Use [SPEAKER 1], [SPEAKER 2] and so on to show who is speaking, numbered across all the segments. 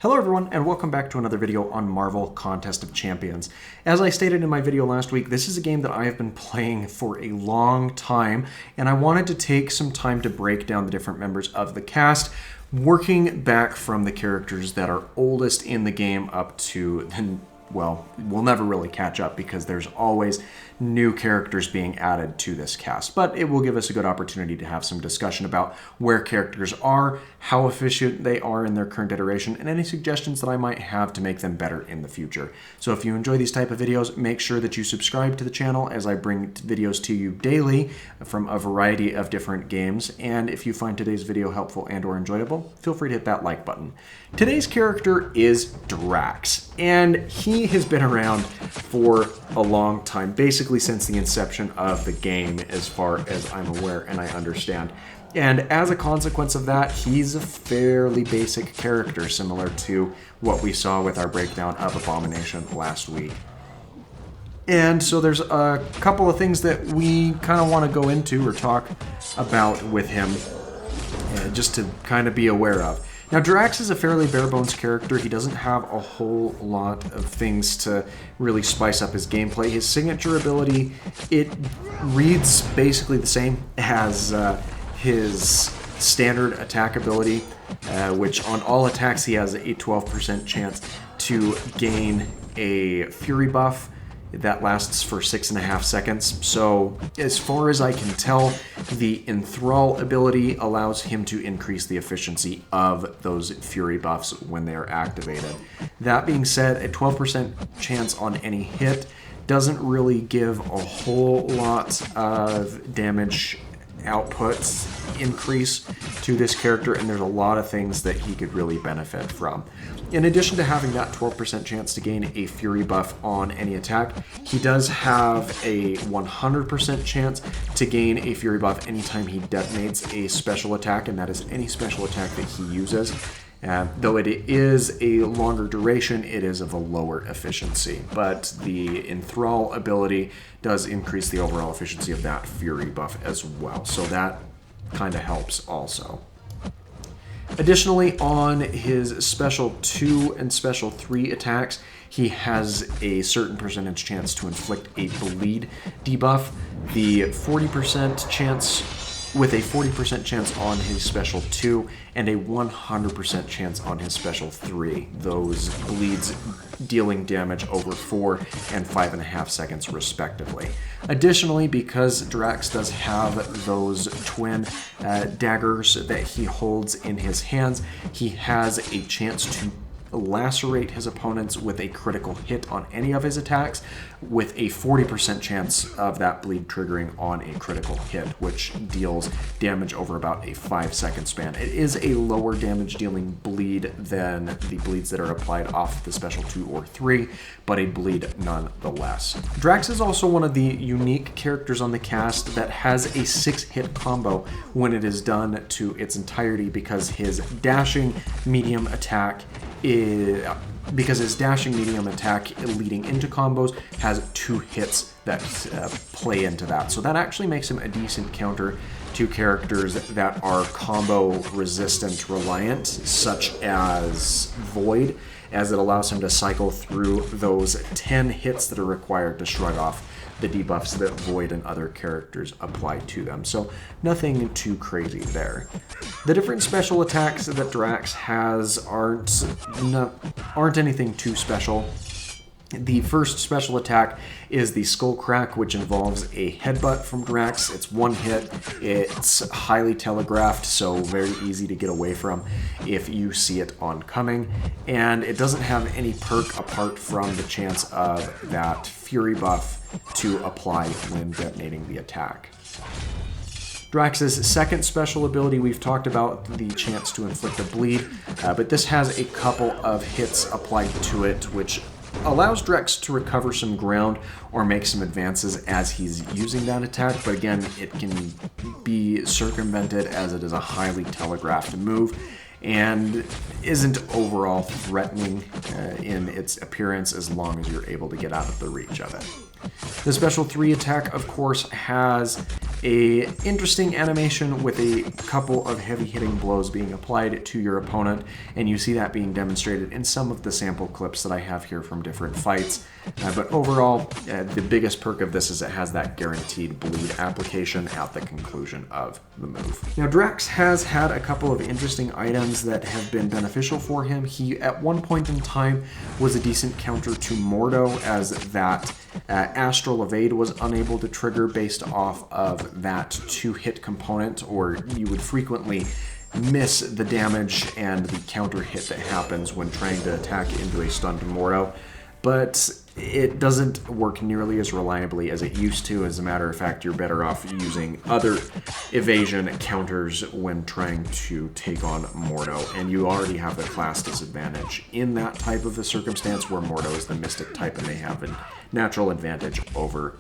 [SPEAKER 1] Hello everyone, and welcome back to another video on Marvel Contest of Champions. As I stated in my video last week, this is a game that I have been playing for a long time, and I wanted to take some time to break down the different members of the cast, working back from the characters that are oldest in the game up to, well, we'll never really catch up because there's always new characters being added to this cast. But it will give us a good opportunity to have some discussion about where characters are, how efficient they are in their current iteration, and any suggestions that I might have to make them better in the future. So if you enjoy these type of videos, make sure that you subscribe to the channel as I bring videos to you daily from a variety of different games. And if you find today's video helpful and or enjoyable, feel free to hit that like button. Today's character is Drax, and he has been around for a long time, basically since the inception of the game, as far as I'm aware and I understand. And as a consequence of that, he's a fairly basic character, similar to what we saw with our breakdown of Abomination last week. And so there's a couple of things that we kind of want to go into or talk about with him, just to kind of be aware of. Now, Drax is a fairly bare-bones character. He doesn't have a whole lot of things to really spice up his gameplay. His signature ability, it reads basically the same as his standard attack ability, which on all attacks he has a 12% chance to gain a Fury buff that lasts for 6.5 seconds. So as far as I can tell, the Enthrall ability allows him to increase the efficiency of those Fury buffs when they are activated. That being said, a 12% chance on any hit doesn't really give a whole lot of damage outputs increase to this character, and there's a lot of things that he could really benefit from. In addition to having that 12% chance to gain a Fury buff on any attack, he does have a 100% chance to gain a Fury buff anytime he detonates a special attack, and that is any special attack that he uses. Though it is a longer duration, it is of a lower efficiency. But the Enthrall ability does increase the overall efficiency of that Fury buff as well. So that kind of helps also. Additionally, on his Special 2 and Special 3 attacks, he has a certain percentage chance to inflict a bleed debuff. The 40% chance, with a 40% chance on his Special 2 and a 100% chance on his Special 3. Those bleeds dealing damage over 4 and 5.5 seconds respectively. Additionally, because Drax does have those twin daggers that he holds in his hands, he has a chance to lacerate his opponents with a critical hit on any of his attacks, with a 40% chance of that bleed triggering on a critical hit, which deals damage over about a 5-second span. It is a lower damage dealing bleed than the bleeds that are applied off the Special 2 or 3, but a bleed nonetheless. Drax is also one of the unique characters on the cast that has a 6-hit combo when it is done to its entirety, because his dashing medium attack leading into combos has 2 hits that play into that. So that actually makes him a decent counter to characters that are combo resistant reliant, such as Void, as it allows him to cycle through those 10 hits that are required to shrug off the debuffs that Void and other characters apply to them. So nothing too crazy there. The different special attacks that Drax has aren't anything too special. The first special attack is the Skull Crack, which involves a headbutt from Drax. It's 1 hit. It's highly telegraphed, so very easy to get away from if you see it oncoming. And it doesn't have any perk apart from the chance of that Fury buff to apply when detonating the attack. Drax's second special ability, we've talked about the chance to inflict a bleed, but this has a couple of hits applied to it, which allows Drax to recover some ground or make some advances as he's using that attack, but again, it can be circumvented as it is a highly telegraphed move and isn't overall threatening in its appearance as long as you're able to get out of the reach of it. The Special 3 attack, of course, has a interesting animation with a couple of heavy-hitting blows being applied to your opponent, and you see that being demonstrated in some of the sample clips that I have here from different fights. But overall, the biggest perk of this is it has that guaranteed bleed application at the conclusion of the move. Now, Drax has had a couple of interesting items that have been beneficial for him. He, at one point in time, was a decent counter to Mordo, as that Astral Evade was unable to trigger based off of that 2-hit component, or you would frequently miss the damage and the counter hit that happens when trying to attack into a stunned Mordo. But it doesn't work nearly as reliably as it used to. As a matter of fact, you're better off using other evasion counters when trying to take on Mordo, and you already have the class disadvantage in that type of a circumstance where Mordo is the Mystic type and they have a natural advantage over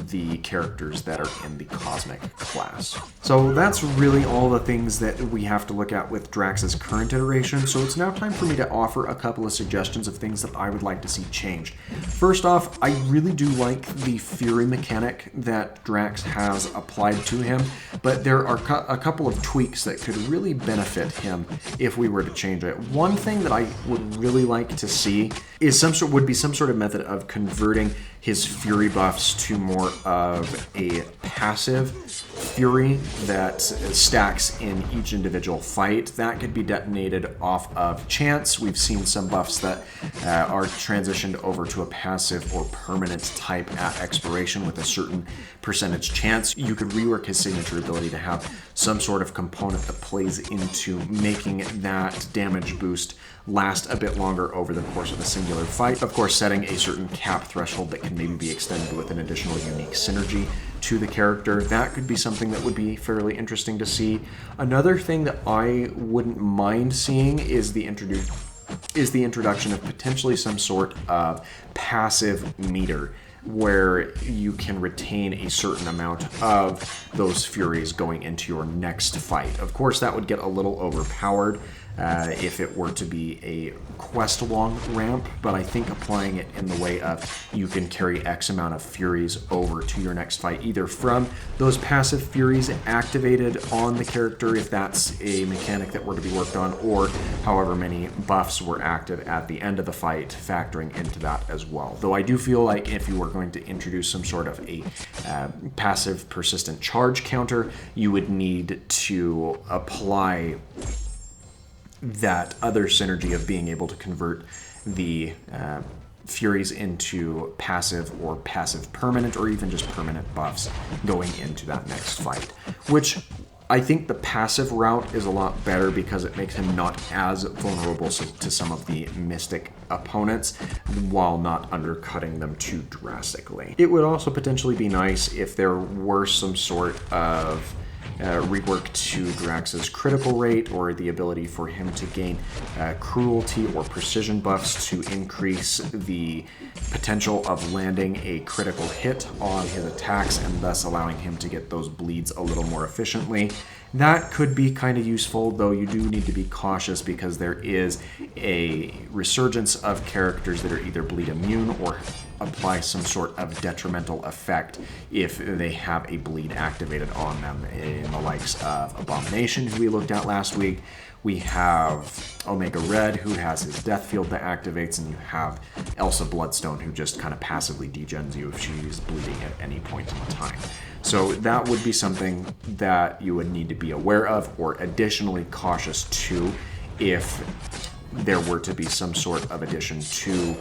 [SPEAKER 1] the characters that are in the Cosmic class. So that's really all the things that we have to look at with Drax's current iteration, so it's now time for me to offer a couple of suggestions of things that I would like to see changed. First off, I really do like the Fury mechanic that Drax has applied to him, but there are a couple of tweaks that could really benefit him if we were to change it. One thing that I would really like to see is some sort of method of converting his Fury buffs to more of a passive Fury that stacks in each individual fight. That could be detonated off of chance. We've seen some buffs that are transitioned over to a passive or permanent type at expiration with a certain percentage chance. You could rework his signature ability to have some sort of component that plays into making that damage boost last a bit longer over the course of a singular fight. Of course, setting a certain cap threshold that can maybe be extended with an additional unique synergy to the character. That could be something that would be fairly interesting to see. Another thing that I wouldn't mind seeing is the introduction of potentially some sort of passive meter, where you can retain a certain amount of those Furies going into your next fight. Of course, that would get a little overpowered if it were to be a quest-along ramp, but I think applying it in the way of you can carry X amount of Furies over to your next fight, either from those passive Furies activated on the character, if that's a mechanic that were to be worked on, or however many buffs were active at the end of the fight, factoring into that as well. Though I do feel like if you were going to introduce some sort of a passive persistent charge counter, you would need to apply that other synergy of being able to convert the Furies into passive or passive permanent, or even just permanent buffs going into that next fight, which I think the passive route is a lot better because it makes him not as vulnerable to some of the Mystic opponents while not undercutting them too drastically. It would also potentially be nice if there were some sort of rework to Drax's critical rate, or the ability for him to gain cruelty or precision buffs to increase the potential of landing a critical hit on his attacks, and thus allowing him to get those bleeds a little more efficiently. That could be kind of useful, though you do need to be cautious because there is a resurgence of characters that are either bleed immune or apply some sort of detrimental effect if they have a bleed activated on them, in the likes of Abomination, who we looked at last week. We have Omega Red, who has his death field that activates, and you have Elsa Bloodstone, who just kind of passively degens you if she's bleeding at any point in time. So that would be something that you would need to be aware of, or additionally cautious to, if there were to be some sort of addition to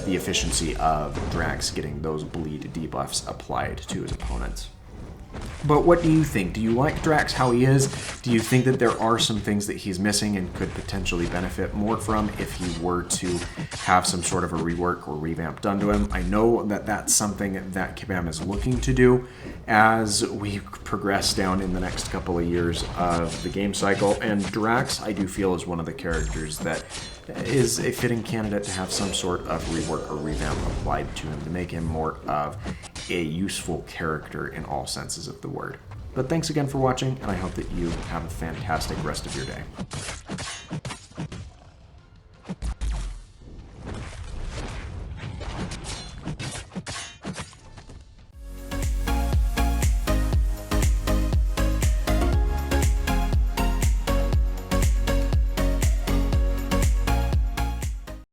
[SPEAKER 1] the efficiency of Drax getting those bleed debuffs applied to his opponents. But what do you think? Do you like Drax how he is? Do you think that there are some things that he's missing and could potentially benefit more from if he were to have some sort of a rework or revamp done to him? I know that that's something that Kabam is looking to do as we progress down in the next couple of years of the game cycle, and Drax, I do feel, is one of the characters that is a fitting candidate to have some sort of rework or revamp applied to him to make him more of a useful character in all senses of the word. But thanks again for watching, and I hope that you have a fantastic rest of your day.